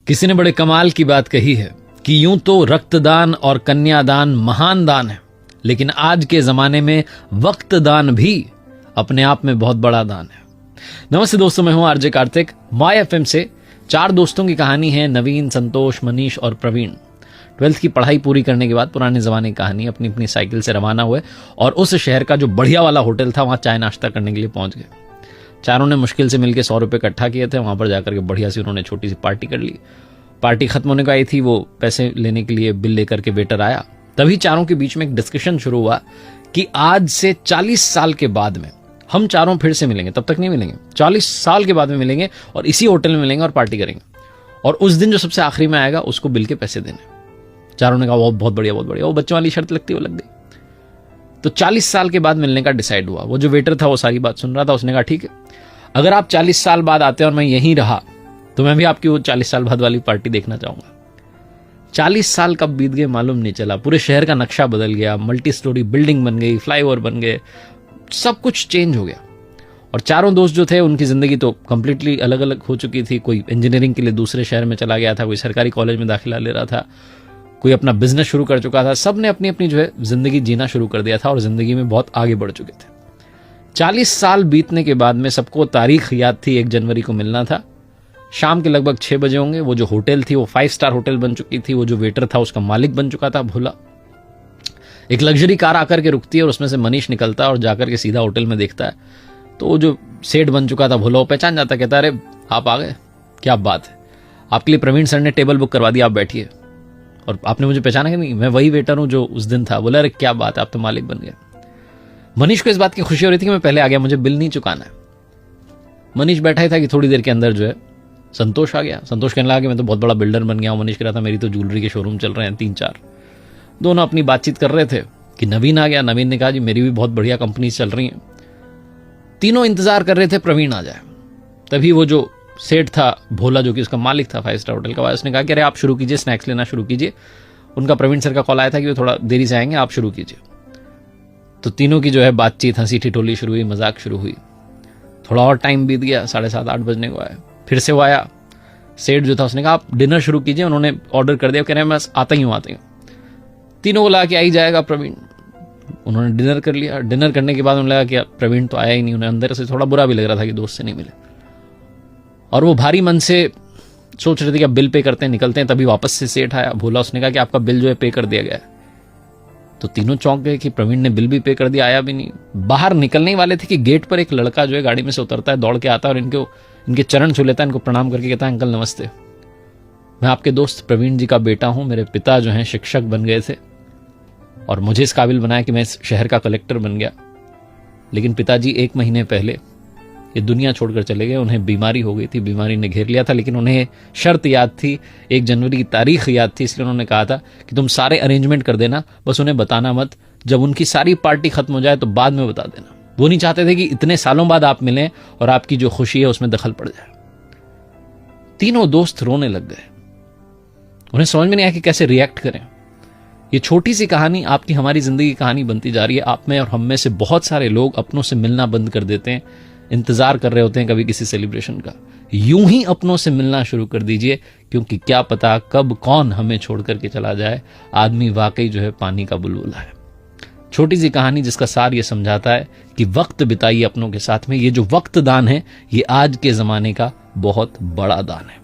किसी ने बड़े कमाल की बात कही है कि यूं तो रक्तदान और कन्यादान महान दान है, लेकिन आज के जमाने में वक्त दान भी अपने आप में बहुत बड़ा दान है। नमस्ते दोस्तों, मैं हूं आरजे कार्तिक। माय एफएम से 4 दोस्तों की कहानी है, नवीन, संतोष, मनीष और प्रवीण। 12th की पढ़ाई पूरी करने के बाद पुराने जमाने की कहानी अपनी अपनी साइकिल से रवाना हुए और उस शहर का जो बढ़िया वाला होटल था वहां चाय नाश्ता करने के लिए पहुंच गए। चारों ने मुश्किल से मिलकर 100 रुपए इकट्ठा किए थे। वहां पर जाकर के बढ़िया सी उन्होंने छोटी सी पार्टी कर ली। पार्टी खत्म होने को आई थी, वो पैसे लेने के लिए बिल लेकर के वेटर आया। तभी चारों के बीच में एक डिस्कशन शुरू हुआ कि आज से 40 साल के बाद में हम चारों फिर से मिलेंगे। तब तक नहीं मिलेंगे, 40 साल के बाद में मिलेंगे और इसी होटल में मिलेंगे और पार्टी करेंगे, और उस दिन जो सबसे आखिरी में आएगा उसको बिल के पैसे देने। चारों ने कहा वो बहुत बढ़िया, बहुत बढ़िया। वो बच्चों वाली शर्त लगती, वो लग गई। तो 40 साल के बाद मिलने का डिसाइड हुआ। वो जो वेटर था वो सारी बात सुन रहा था। उसने कहा ठीक है, अगर आप 40 साल बाद आते हैं और मैं यहीं रहा तो मैं भी आपकी वो 40 साल बाद वाली पार्टी देखना चाहूंगा। 40 साल कब बीत गए मालूम नहीं चला। पूरे शहर का नक्शा बदल गया, मल्टी स्टोरी बिल्डिंग बन गई, फ्लाईओवर बन गए, सब कुछ चेंज हो गया। और चारों दोस्त जो थे उनकी जिंदगी तो कंप्लीटली अलग अलग हो चुकी थी। कोई इंजीनियरिंग के लिए दूसरे शहर में चला गया था, कोई सरकारी कॉलेज में दाखिला ले रहा था, कोई अपना बिजनेस शुरू कर चुका था। सब ने अपनी अपनी जो है जिंदगी जीना शुरू कर दिया था और जिंदगी में बहुत आगे बढ़ चुके थे। 40 साल बीतने के बाद में सबको तारीख याद थी, 1 जनवरी को मिलना था। शाम के लगभग 6 बजे होंगे। वो जो होटल थी वो 5 स्टार होटल बन चुकी थी। वो जो वेटर था उसका मालिक बन चुका था भोला। एक लग्जरी कार आकर के रुकती है और उसमें से मनीष निकलता है और जाकर के सीधा होटल में देखता है तो वो जो सेठ बन चुका था भोला वो पहचान जाता, कहता है अरे आप आ गए, क्या बात है, आपके लिए प्रवीण सर ने टेबल बुक करवा दिया, आप बैठिए। और आपने मुझे पहचाना कि नहीं, मैं वही वेटर हूं जो उस दिन था। बोला अरे क्या बात है, आप तो मालिक बन गए। मनीष को इस बात की खुशी हो रही थी कि मैं पहले आ गया, मुझे बिल नहीं चुकाना है। मनीष बैठा ही था कि थोड़ी देर के अंदर जो है संतोष आ गया। संतोष कहने लगा कि मैं तो बहुत बड़ा बिल्डर बन गया हूं। मनीष कह रहा था मेरी तो ज्वेलरी के शोरूम चल रहे हैं 3-4। दोनों अपनी बातचीत कर रहे थे कि नवीन आ गया। नवीन ने कहा जी मेरी भी बहुत बढ़िया कंपनी चल रही है। तीनों इंतजार कर रहे थे प्रवीण आ जाए। तभी वो जो सेठ था भोला, जो कि उसका मालिक था 5 स्टार होटल का, उसने कहा कि अरे आप शुरू कीजिए, स्नैक्स लेना शुरू कीजिए। उनका प्रवीण सर का कॉल आया था कि वो थोड़ा देरी से आएंगे, आप शुरू कीजिए। तो तीनों की जो है बातचीत, हंसी ठिठोली शुरू हुई, मजाक शुरू हुई। थोड़ा और टाइम बीत गया, 7:30-8 बजने को आया। फिर से वो आया सेठ जो था, उसने कहा आप डिनर शुरू कीजिए। उन्होंने ऑर्डर कर दिया, कह रहे हैं मैं आता ही हूँ। तीनों को लगा कि आ ही जाएगा प्रवीण। उन्होंने डिनर कर लिया। डिनर करने के बाद उन्हें लगा कि प्रवीण तो आया ही नहीं। उन्हें अंदर से थोड़ा बुरा भी लग रहा था कि दोस्त से नहीं मिले, और वो भारी मन से सोच रहे थे कि अब बिल पे करते हैं, निकलते हैं। तभी वापस से सेठ आया भोला। उसने कहा कि आपका बिल जो है पे कर दिया गया है। तो तीनों चौंक गए कि प्रवीण ने बिल भी पे कर दिया, आया भी नहीं। बाहर निकलने ही वाले थे कि गेट पर एक लड़का जो है गाड़ी में से उतरता है, दौड़ के आता है और इनके चरण छू लेता है, इनको प्रणाम करके कहता है अंकल नमस्ते, मैं आपके दोस्त प्रवीण जी का बेटा हूं। मेरे पिता जो हैं शिक्षक बन गए थे और मुझे इस काबिल बनाया कि मैं इस शहर का कलेक्टर बन गया। लेकिन पिताजी 1 महीने पहले ये दुनिया छोड़कर चले गए। उन्हें बीमारी हो गई थी, बीमारी ने घेर लिया था। लेकिन उन्हें शर्त याद थी, 1 जनवरी की तारीख याद थी, इसलिए उन्होंने कहा था कि तुम सारे अरेंजमेंट कर देना, बस उन्हें बताना मत। जब उनकी सारी पार्टी खत्म हो जाए तो बाद में बता देना। वो नहीं चाहते थे कि इतने सालों बाद आप मिलें और आपकी जो खुशी है उसमें दखल पड़ जाए। तीनों दोस्त रोने लग गए। उन्हें समझ में नहीं आया कि कैसे रिएक्ट करें। ये छोटी सी कहानी आपकी हमारी जिंदगी की कहानी बनती जा रही है। आप में और हम में से बहुत सारे लोग अपनों से मिलना बंद कर देते हैं, इंतजार कर रहे होते हैं कभी किसी सेलिब्रेशन का। यूं ही अपनों से मिलना शुरू कर दीजिए, क्योंकि क्या पता कब कौन हमें छोड़ करके चला जाए। आदमी वाकई जो है पानी का बुलबुला है। छोटी सी कहानी जिसका सार ये समझाता है कि वक्त बिताइए अपनों के साथ में। ये जो वक्त दान है ये आज के जमाने का बहुत बड़ा दान है।